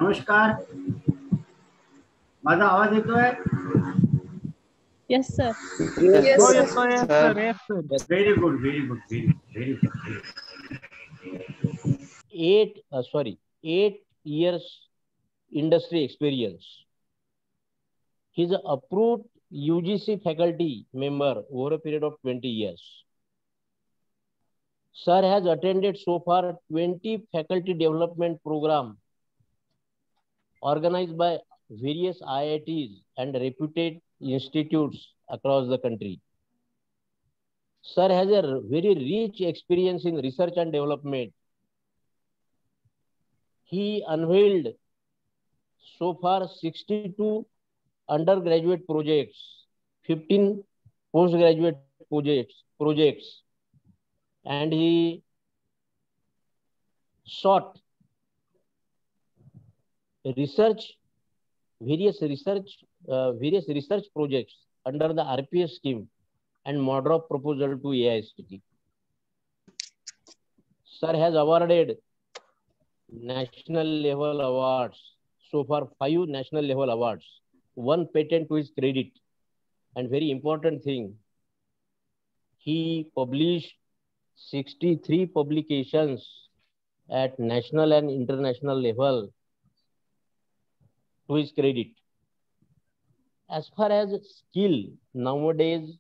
नमस्कार. माझा आवाज येतोय? Yes, sir. Yes, Oh, sir. yes, sir. Yes, sir. Yes, sir. Very good, very good, very good. 8 years industry experience. He's an approved UGC faculty member over a period of 20 years. Sir has attended so far 20 faculty development program organized by various IITs and reputed institutes across the country. Sir has a very rich experience in research and development. He unveiled so far 62 undergraduate projects, 15 postgraduate projects, and he sought various research projects under the RPS scheme and model of proposal to AICT. Sir has awarded national level awards, so far 5 national level awards, 1 patent to his credit, and very important thing, he published 63 publications at national and international level to his credit. As far as skill, nowadays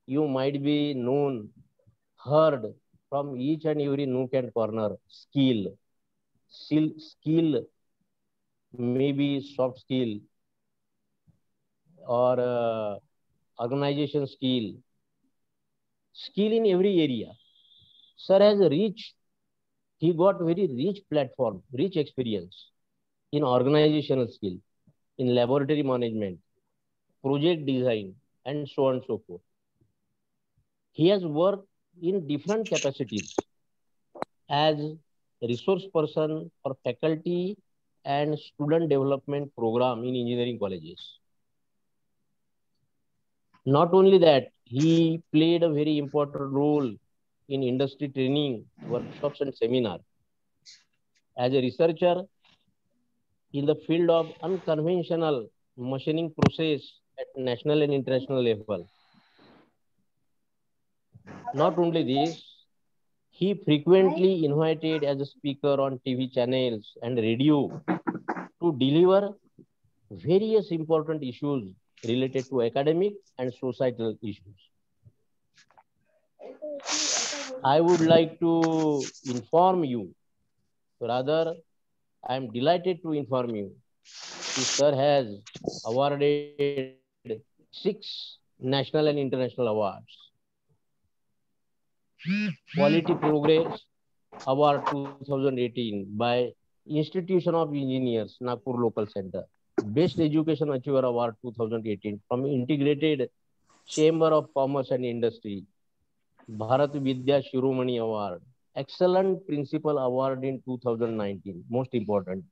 you might be known, heard from each and every nook and corner. Skill maybe soft skill or organization skill in every area. Sir has he got very rich platform, rich experience in organizational skill, in laboratory management, project design, and so on and so forth. He has worked in different capacities as resource person for faculty and student development program in engineering colleges. Not only that, he played a very important role in industry training, workshops, and seminars. As a researcher in the field of unconventional machining process at national and international level. Not only this, he frequently invited as a speaker on TV channels and radio to deliver various important issues related to academic and societal issues. I would like to inform you, rather, I am delighted to inform you, that Sir has awarded 6 national and international awards. Quality Progress Award 2018 by Institution of Engineers, Nagpur Local Center. Best Education Achiever Award 2018 from Integrated Chamber of Commerce and Industry, Bharat Vidya Shiromani Award. Excellent Principal Award in 2019, most important.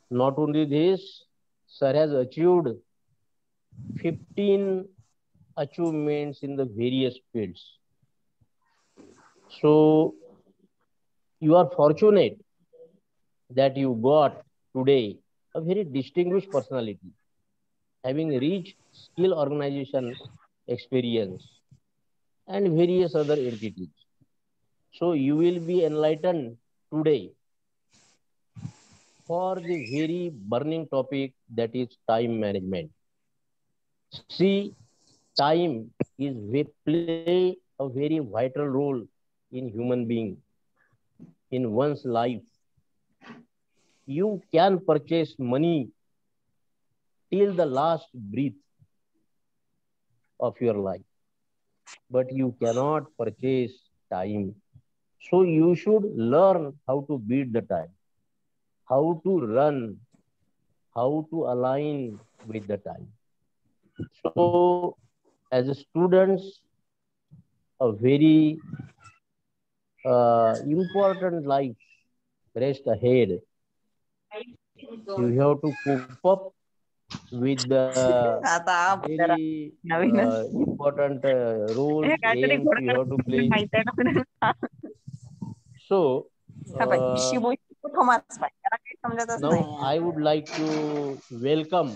Not only this, Sir has achieved 15 achievements in the various fields. So you are fortunate that you got today a very distinguished personality. having rich skill organization experience, and various other entities. So you will be enlightened today for the very burning topic, that is time management. See, time is play a very vital role in human being, in one's life. You can purchase money till the last breath of your life, but you cannot purchase time. So you should learn how to beat the time, how to run, how to align with the time. So as a students, a very important life rest ahead. You have to cope up with the very important roles, aims you have to play. So now I would like to welcome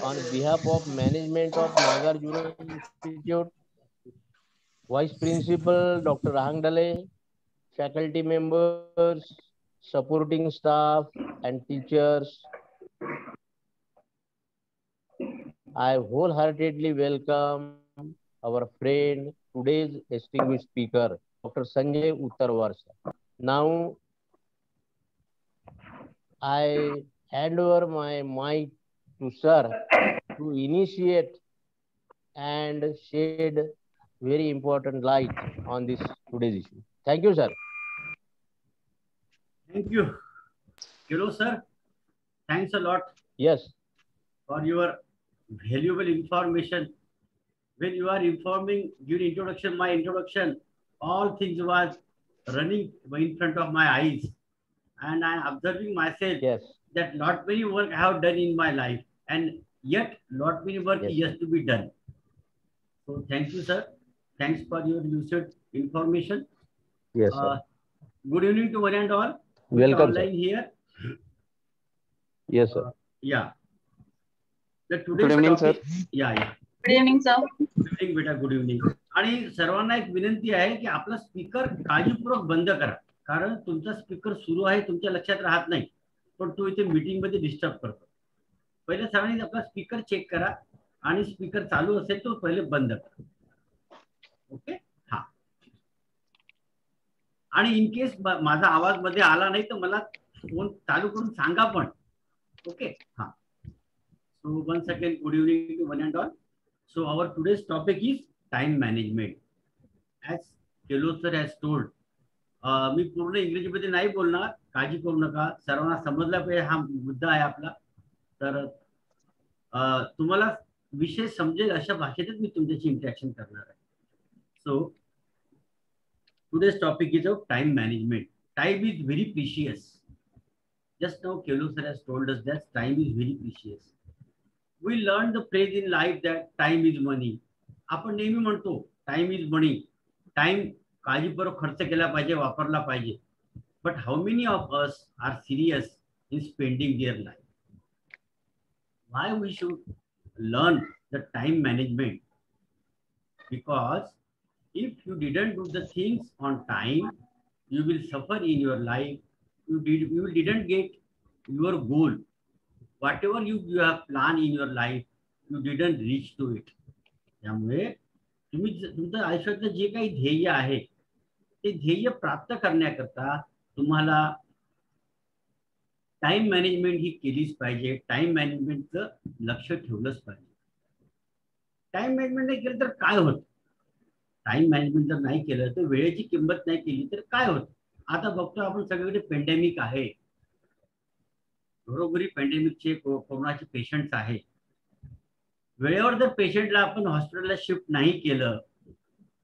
on behalf of management of Nagarjuna Institute, Vice Principal Dr. Rahangdale, faculty members, supporting staff, and teachers. I wholeheartedly welcome our friend, today's distinguished speaker, Dr. Sanjay Uttarvarsha. Now, I hand over my mic to sir to initiate and shed very important light on this today's issue. Thank you, sir. Thank you. Hello, sir. Thanks a lot. Yes. For your valuable information. When you are informing during introduction, my introduction, all things was running in front of my eyes. And I am observing myself that lot many work I have done in my life. And yet lot many work is yet to be done. So thank you, sir. Thanks for your lucid information. Yes, sir. Good evening to one and all. Welcome, online sir. Here. Yes, sir. Yeah. Good evening, sir. Yeah. Good evening, sir. Good evening, बेटा. Good evening. आणि सर्वांना एक विनंती आहे की आपला speaker काळजीपूर्वक बंद करा, कारण तुमचा स्पीकर सुरू आहे तुमच्या लक्षात राहत नाही, पण तो इथे मीटिंग मध्ये डिस्टर्ब करतो. पहिले सर्वांनी आपला स्पीकर चेक करा आणि स्पीकर चालू असेल तो पहिले बंद करा. ओके. हा. आणि इन केस माझा आवाज मध्ये आला नाही तर मला फोन चालू करून सांगा पण. ओके. हा. So once again, good evening to one and all. So our today's topic is time management. As Kelo sir has told, मी पूर्ण इंग्रजीमध्ये नाही बोलणार, काळजी करू नका, सर्वांना समजला पाहिजे हा मुद्दा आहे आपला. तर तुम्हाला विषय समजेल अशा भाषेतच मी तुमच्याशी इंटरॅक्शन करणार आहे. So today's topic is of time management. Time is very precious. Just now Kelo sir has told us that time is very precious. We learned the phrase in life that time is money. आपण नेहमी म्हणतो time is money. Time काळजीपूर्वक खर्च केला पाहिजे, वापरला पाहिजे. But how many of us are serious in spending their life? Why we should learn the time management? Because if you didn't do the things on time, you will suffer in your life. You didn't get your goal. Whatever you have planned in your life, you didn't reach to it. त्यामुळे तुम्ही तुमच्या आयुष्यातलं जे काही ध्येय आहे ते ध्येय प्राप्त करण्याकरता तुम्हाला टाइम मॅनेजमेंट ही केलीच पाहिजे. टाइम मॅनेजमेंटचं लक्ष ठेवलंच पाहिजे. टाइम मॅनेजमेंट नाही केलं तर काय होतं? टाइम मॅनेजमेंट जर नाही केलं तर वेळेची किंमत नाही केली तर काय होतं? आता बघतो आपण सगळीकडे पेंडेमिक आहे, घरोघरी पेंडेमिकचे कोरोनाचे पेशंट्स आहेत. वेळेवर जर पेशंटला आपण हॉस्पिटलला शिफ्ट नाही केलं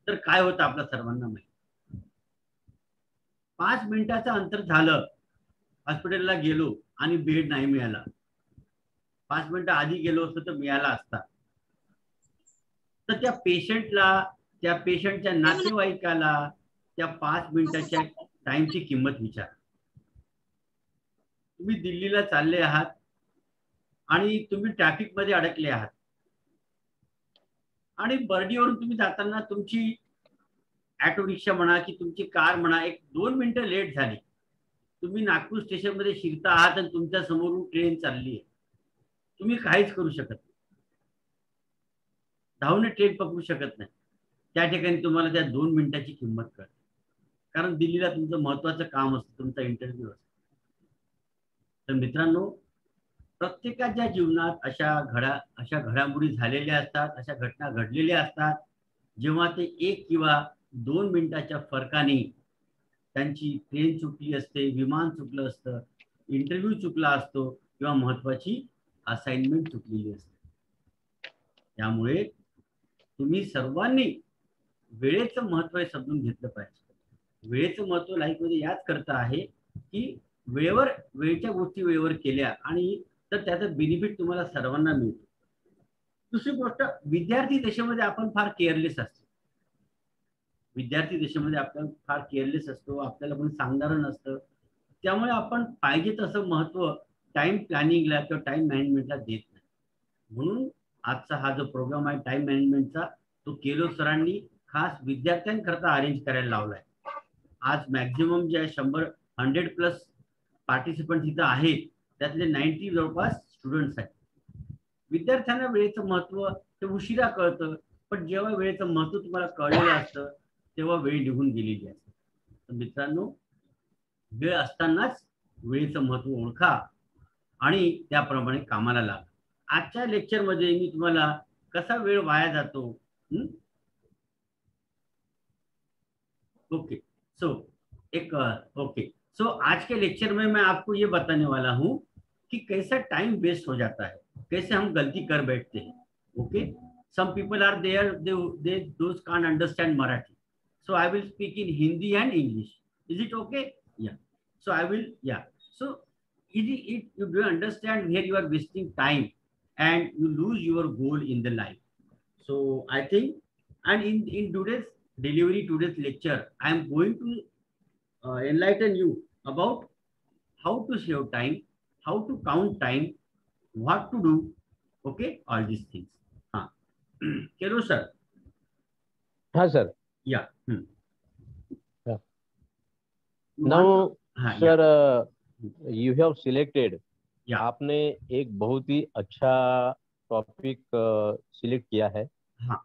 तर काय होतं आपल्या सर्वांना माहिती. 5 मिनिटाचं अंतर झालं, हॉस्पिटलला गेलो आणि बेड नाही मिळाला. 5 मिनिटं आधी गेलो असतो तर मिळाला असता. तर त्या पेशंटला, त्या पेशंटच्या नातेवाईकाला त्या 5 मिनिटाच्या टाइमची किंमत विचारा. तुम्ही दिल्लीला चालले आहात, आणि तुम्ही ट्रॅफिक मध्ये अडकले आहात आणि बर्डीवरून तुम्ही जाताना तुमची ऑटो रिक्षा म्हणा की तुमची कार म्हणा 1-2 मिनिटं लेट झाली, तुम्ही नागपूर स्टेशन मध्ये शिरता आहात आणि तुमच्या समोरून ट्रेन चालली आहे, तुम्ही काहीच करू शकत नाही, धावणे ट्रेन पकडू शकत नाही. त्या ठिकाणी तुम्हाला त्या 2 मिनिटाची किंमत कळते, कारण दिल्लीला तुमचं महत्वाचं काम असतं, तुमचा इंटरव्ह्यू असतो. तर मित्रांनो, प्रत्येकाच्या जीवनात अशा घडामोडी झालेल्या असतात, अशा घटना घडलेल्या असतात, जेव्हा ते 1 किंवा 2 मिनिटाच्या फरकाने त्यांची ट्रेन चुकली असते, विमान चुकलं असतं, इंटरव्ह्यू चुकला असतो किंवा महत्वाची असाइनमेंट चुकलेली असते. त्यामुळे तुम्ही सर्वांनी वेळेचं महत्व समजून घेतलं पाहिजे. वेळेचं महत्व लाईफमध्ये याच करता आहे की वेळेच्या गोष्टी वेळेवर केल्या आणि तर त्याचा बेनिफिट तुम्हाला सर्वांना मिळतो. दुसरी गोष्ट, विद्यार्थी देशामध्ये आपण फार केअरलेस असतो. विद्यार्थी देशामध्ये आपण फार केअरलेस असतो, आपल्याला कोणी सांगणारं नसतं. त्यामुळे आपण पाहिजे तसं महत्व टाइम प्लॅनिंगला किंवा टाइम मॅनेजमेंटला देत नाही. म्हणून आजचा हा जो प्रोग्राम आहे टाइम मॅनेजमेंटचा, तो केलो सरांनी खास विद्यार्थ्यांकरता अरेंज करायला लावलाय. आज मॅक्झिमम जे आहे 100+ पार्टिसिपंट इथं आहेत, त्यातले 90 जवळपास स्टुडंट्स आहेत. विद्यार्थ्यांना वेळेचं महत्व ते उशिरा कळतं, पण जेव्हा वेळेचं महत्व तुम्हाला कळलेलं असतं तेव्हा वेळ निघून गेलेली असते. तर मित्रांनो, वेळ असतानाच वेळेचं महत्व ओळखा आणि त्याप्रमाणे कामाला लागा. आजच्या लेक्चरमध्ये मी तुम्हाला कसा वेळ वाया जातो, ओके सो आज के लेक्चर में मैं आपको ये बताने वाला हूं कि कैसा टाइम वेस्ट हो जाता है, कैसे हम गलती कर बैठते हैं. Okay, some people are there, they those can't understand Marathi, so I will speak in Hindi and English. Is it okay? Yeah. So I will, yeah. So if you do understand where you are wasting time and you lose your goal in the life. So I think, and in today's lecture, I am going to enlighten you about how to save time, how to count time, what to do. Okay, all these things. Hello, sir. हाँ sir. Yeah. Yeah. Now, sir, you have selected. Yeah. आपने एक बहुत ही अच्छा topic select किया है. हाँ.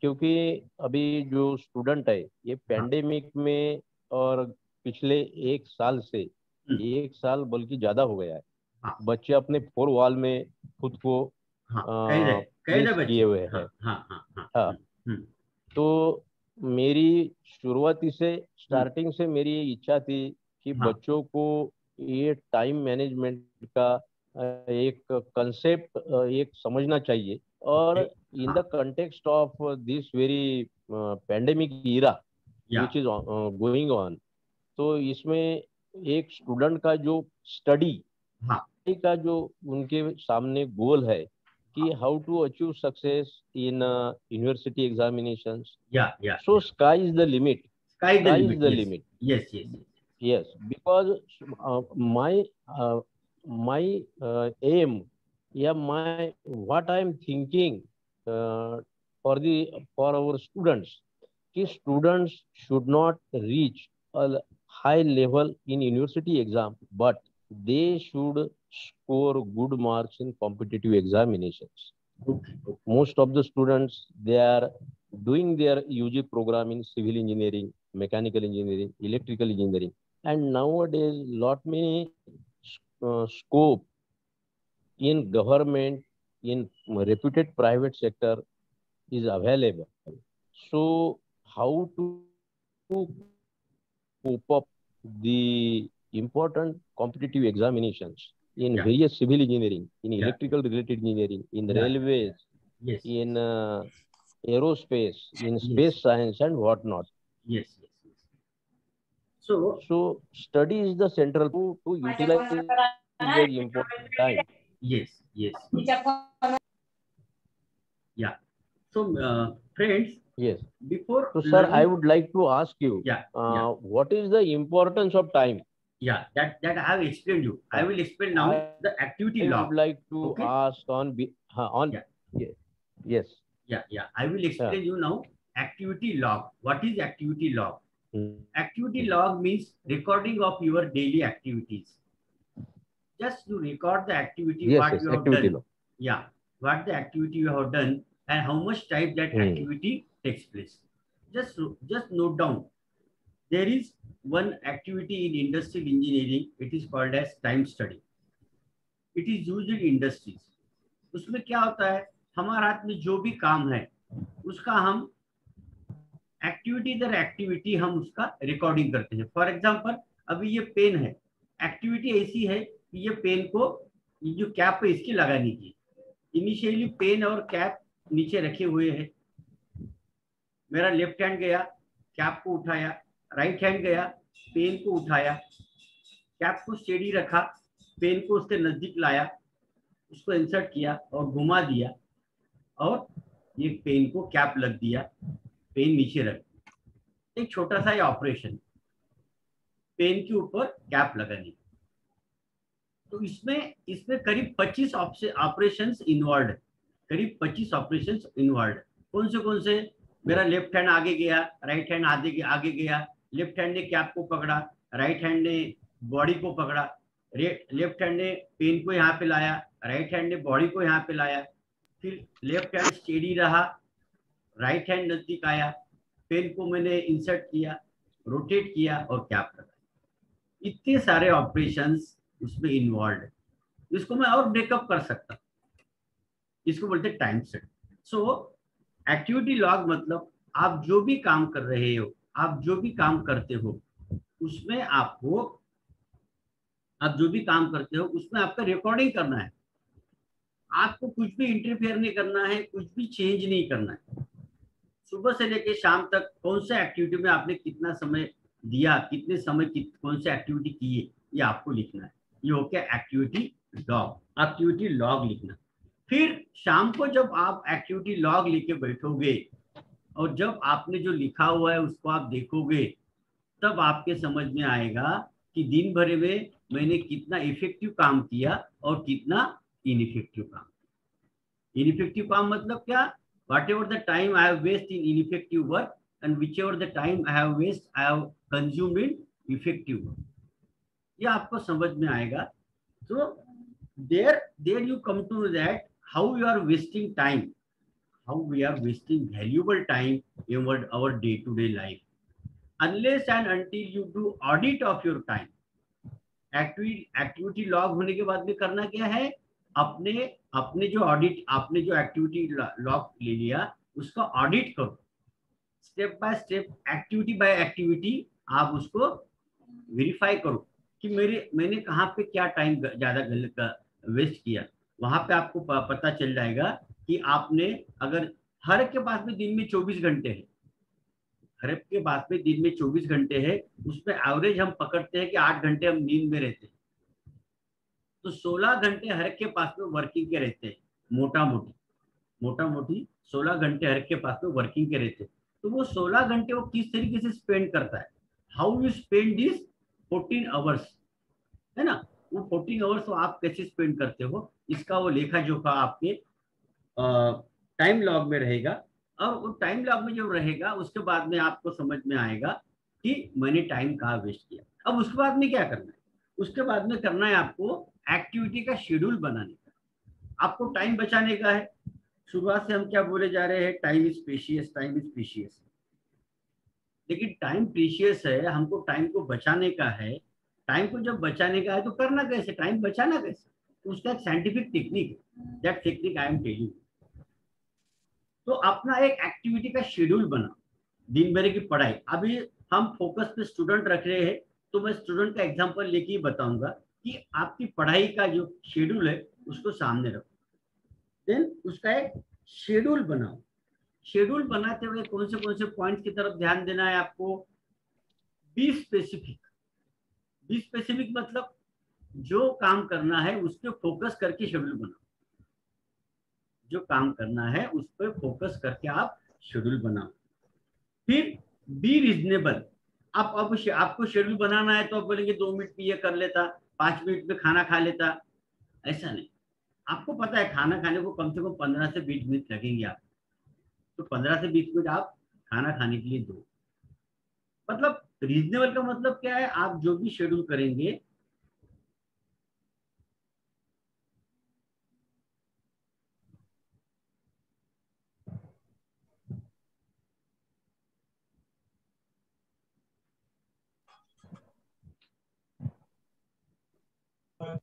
क्योंकि अभी जो स्टूडेंट है ये पैंडेमिक में और पिछले 1 साल से 1 साल बल्कि ज्यादा हो गया है. हाँ. बच्चे अपने 4 वॉल में खुद को किए हुए हैं. हाँ. तो मेरी शुरुआती से स्टार्टिंग से मेरी इच्छा थी कि बच्चों को ये टाइम मैनेजमेंट का एक कंसेप्ट एक समझना चाहिए. और in the context of this very pandemic era which is going on, तो इसमें एक स्टूडेंट का जो स्टडी का जो उनके सामने गोल है कि how to achieve success in university examinations. So sky is the limit. Sky is the limit. Yes. Because my aim, what I am thinking for our students, कि students should not reach a high level in university exam, but they should score good marks in competitive examinations. Most of the students, they are doing their UG program in civil engineering, mechanical engineering, electrical engineering, and nowadays lot many scope in government, in reputed private sector is available. So how to cope up the important competitive examinations in various civil engineering, in electrical related engineering, in railways, in aerospace, in space science and whatnot. So study is the central to utilize very important time. Yes. So friends, before so sir, I would like to ask you, what is the importance of time? Yeah, that I have explained you. I will explain now the activity I log. would like to Okay. ask on Yeah. yes. Yeah. I will explain you now activity log. What is activity log? Activity log means recording of your daily activities. Just to record the activity, Yes, what yes, you have activity done. log. Yeah, what the activity you have done and how much time that activity takes place. Just note down. There is one activity in industrial engineering. It is called as time study. It is used in industries. उसमें क्या होता है, हमारे हाथ में जो भी काम है उसका हम एक्टिविटी दर एक्टिविटी हम उसका रिकॉर्डिंग करते हैं. फॉर एग्जांपल अभी ये पेन है, एक्टिविटी ऐसी है कि ये पेन को ये जो कैप है इसकी लगानी की. इनिशियली पेन और कैप नीचे रखे हुए हैं. मेरा लेफ्ट हैंड गया, कैप को उठाया, राइट हैंड गया, पेन को उठाया, कैप को स्टेडी रखा, पेन को उसके नजदीक लाया, उसको इंसर्ट किया और घुमा दिया और ये पेन को कैप लग दिया, पेन नीचे रख. एक छोटा सा ये ऑपरेशन, पेन के ऊपर कैप लगाने. तो इसमें करीब 25 ऑपरेशंस इन्वॉल्व है. करीब 25 ऑपरेशंस इन्वॉल्व है. कौन से? मेरा लेफ्ट हैंड आगे गया, राइट हैंड आगे गया, लेफ्ट हैंड ने कैप को पकड़ा, राइट हैंड ने बॉडी को पकड़ा, लेफ्ट हैंड ने पेन को यहाँ पे लाया, राइट हैंड ने बॉडी को यहाँ पे लाया, फिर लेफ्ट हैंड स्टेडी रहा, राइट हैंड नजदीक आया, पेन को मैंने इंसर्ट किया, रोटेट किया और कैप लगाया. इतने सारे ऑपरेशंस उसमें इन्वॉल्व है. इसको मैं और ब्रेकअप कर सकता, इसको बोलते हैं टाइम स्टडी. सो एक्टिविटी लॉग मतलब आप जो भी काम कर रहे हो, आप जो भी काम करते हो उसमें आप जो भी काम करते हो उसमें आपका रिकॉर्डिंग करना है. आपको कुछ भी इंटरफेयर नहीं करना है, कुछ भी चेंज नहीं करना है. सुबह से लेकर शाम तक कौन से एक्टिविटी में आपने कितना समय दिया, कितने समय कौन से एक्टिविटी की है, ये आपको लिखना है. ये हो गया एक्टिविटी लॉग लिखना. फिर शाम को जब आप एक्टिविटी लॉग लेके बैठोगे और जब आपने जो लिखा हुआ है उसको आप देखोगे, तब आपके समझ में आएगा कि दिन भर में मैंने कितना इफेक्टिव काम किया और कितना इनइफेक्टिव काम. इनइफेक्टिव काम मतलब क्या? Whatever the time I have wasted in ineffective work and whichever the time I have wasted, I have consumed in effective work. ये आपको समझ में आएगा. So there you come to know that how you are wasting time, how we are wasting valuable time in our day-to-day life. Unless and until you do audit of your time. Activity log होने के बाद में करना क्या है? अपने जो audit, आपने जो एक्टिविटी लॉग ले लिया उसका ऑडिट करो. Step by step, activity by activity आप उसको वेरीफाई करो कि मैंने कहाँ पे क्या टाइम ज्यादा गलत वेस्ट किया. वहां पे आपको पता चल जाएगा कि आपने, अगर हर एक के पास में दिन में 24 घंटे है, हर एक के पास में दिन में 24 घंटे है, उसमें एवरेज हम पकड़ते हैं कि 8 घंटे हम नींद में रहते हैं. तो 16 घंटे हर एक के पास में वर्किंग के रहते हैं. मोटा मोटी 16 घंटे हर एक के पास में वर्किंग के रहते हैं. तो वो 16 घंटे वो किस तरीके से स्पेंड करता है, how you spend this 14 hours, है ना. वो 14 आवर्स तो आप कैसे स्पेंड करते हो, इसका वो लेखा जोखा आपके टाइम लॉग में रहेगा. और वो टाइम लॉग में जो रहेगा उसके बाद में आपको समझ में आएगा कि मैंने टाइम कहाँ वेस्ट किया. अब उसके बाद में क्या करना है? उसके बाद में करना है आपको एक्टिविटी का शेड्यूल बनाने का. आपको टाइम बचाने का है. शुरुआत से हम क्या बोले जा रहे हैं? Time is precious. लेकिन टाइम प्रीशियस है, हमको टाइम को बचाने का है. टाइम को जब बचाने का है तो करना कैसे, टाइम बचाना कैसे? तो उसका एक साइंटिफिक टेक्निक है. That technique I am telling. तो अपना एक एक्टिविटी का शेड्यूल बना. दिन भर की पढ़ाई, अभी हम फोकस पे स्टूडेंट रख रहे हैं तो मैं स्टूडेंट का एग्जांपल लेके ही बताऊंगा कि आपकी पढ़ाई का जो शेड्यूल है उसको सामने रखो. देन उसका एक शेड्यूल बनाओ. शेड्यूल बनाते हुए कौन से पॉइंट की तरफ ध्यान देना है आपको? बी स्पेसिफिक मतलब जो काम करना है उस पर फोकस करके शेड्यूल बनाओ. जो काम करना है उस पर फोकस करके आप शेड्यूल बनाओ. फिर बी रीजनेबल. आप अब आपको शेड्यूल बनाना है तो आप बोलेंगे 2 मिनट में ये कर लेता, 5 मिनट में खाना खा लेता, ऐसा नहीं। आपको पता है खाना खाने को कम से कम 15 से 20 मिनट लगेंगे आप, तो 15 से 20 मिनट आप खाना खाने के लिए दो। मतलब रीजनेबल का मतलब क्या है, आप जो भी शेड्यूल करेंगे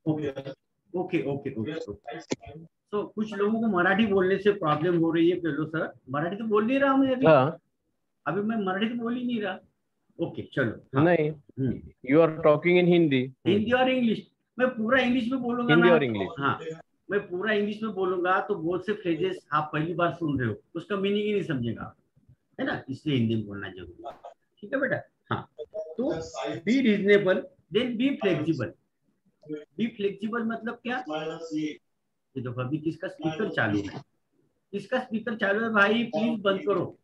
ओके ओके ओके। तो कुछ लोगों को मराठी बोलने से प्रॉब्लम हो रही है। चलो सर, मराठी तो बोल नहीं रहा मैं अभी। अभी मैं मराठी तो बोल ही नहीं रहा। ओके चलो। नहीं, you are talking in Hindi. Hindi और इंग्लिश, मैं पूरा इंग्लिश में बोलूंगा हिंदी ना। और इंग्लिश। हाँ, मैं पूरा इंग्लिश में बोलूंगा तो बहुत से फ्रेजेस आप पहली बार सुन रहे हो, उसका मीनिंग ही नहीं समझेगा, है ना, इसलिए हिंदी में बोलना जरूरी है। ठीक है बेटा। हाँ, तो be reasonable then be flexible. Be flexible मतलब क्या, ये देखो अभी किसका स्पीकर चालू है, किसका स्पीकर चालू है भाई, प्लीज बंद करो।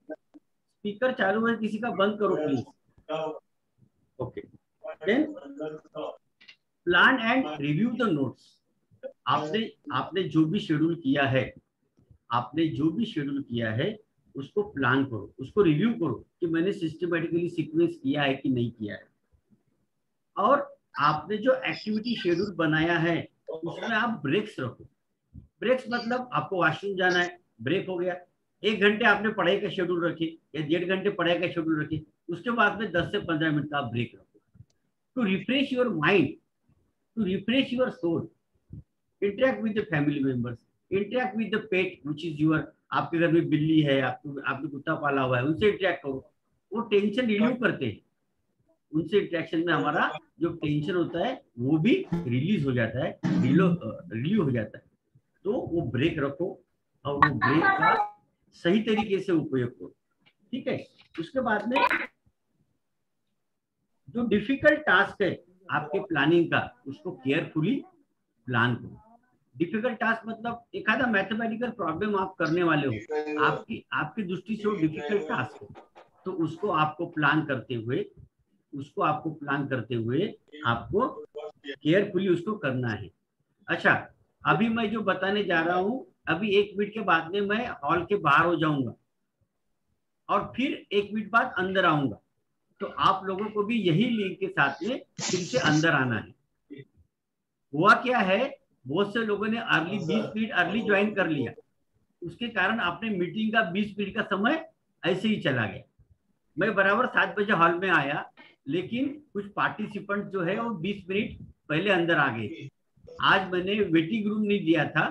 स्पीकर चालू है किसी का, बंद करो please. Okay, then plan and review the notes. आपने आपने जो भी शेड्यूल किया है, आपने जो भी शेड्यूल किया है उसको प्लान करो, उसको रिव्यू करो कि मैंने सिस्टमेटिकली सीक्वेंस किया है कि नहीं किया है। और आपने जो एक्टिविटी शेड्यूल बनाया है उसमें आप ब्रेक्स रखो। ब्रेक्स मतलब आपको वॉशरूम जाना है, ब्रेक हो गया। 1 घंटे आपने पढ़ाई का शेड्यूल रखे या 1.5 घंटे पढ़ाई का शेड्यूल रखे, उसके बाद में 10 से 15 मिनट का आप ब्रेक रखो to refresh your mind, to refresh your soul. Interact with the family members, interact with the pet which is your. आपके घर में बिल्ली है, आपने कुत्ता पाला हुआ है, उनसे इंटरेक्ट करो। वो टेंशन रिलीव करते हैं, उनसे इंटरेक्शन में हमारा जो टेंशन होता है वो भी रिलीज हो जाता है, रिलीव हो जाता है। तो वो ब्रेक रखो और वो ब्रेक का सही तरीके से उपयोग करो। ठीक है। उसके बाद में जो डिफिकल्ट टास्क है आपके प्लानिंग का, उसको केयरफुली प्लान करो। डिफिकल्ट टास्क मतलब एखादा मैथमेटिकल प्रॉब्लम आप करने वाले हो, आपकी आपकी दृष्टि से वो डिफिकल्ट टास्क हो, तो उसको आपको प्लान करते हुए, उसको आपको प्लान करते हुए आपको केयरफुली उसको करना है। अच्छा, अभी मैं जो बताने जा रहा हूं, अभी 1 मिनट के बाद में मैं हॉल के बाहर हो जाऊंगा और फिर 1 मिनट बाद अंदर आऊंगा। तो आप लोगों को भी यही लिंक के साथ में फिर से अंदर आना है। हुआ क्या है, बहुत से लोगों ने अर्ली 20 मिनट अर्ली ज्वाइन कर लिया, उसके कारण आपने मीटिंग का 20 मिनट का समय ऐसे ही चला गया। मैं बराबर 7 बजे हॉल में आया, लेकिन कुछ पार्टिसिपेंट जो है वो 20 मिनट पहले अंदर आ गए। आज मैंने वेटिंग रूम नहीं दिया था,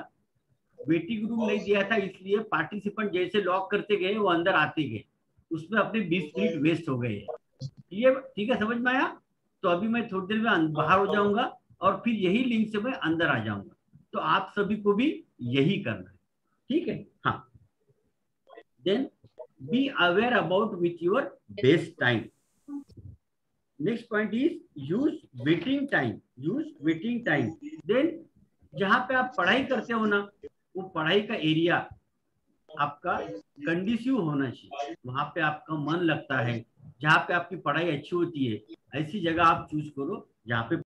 वेटिंग रूम नहीं दिया था इसलिए पार्टिसिपेंट जैसे लॉक करते गए वो अंदर आते गए, उसमें अपने 20 मिनट वेस्ट हो गए। ये ठीक है, समझ में आया? तो अभी मैं थोड़ी देर में बाहर हो जाऊंगा और फिर यही लिंक से मैं अंदर आ जाऊंगा। तो आप सभी को भी यही करना है, ठीक है? हाँ, then be aware about with your best time. Next point is use waiting time, use waiting time. Then जहां पे आप पढ़ाई करते हो ना, वो पढ़ाई का एरिया आपका कंडीसिव होना चाहिए, वहां पे आपका मन लगता है, जहाँ पे आपकी पढ़ाई अच्छी होती है, ऐसी जगह आप चूज करो जहाँ पे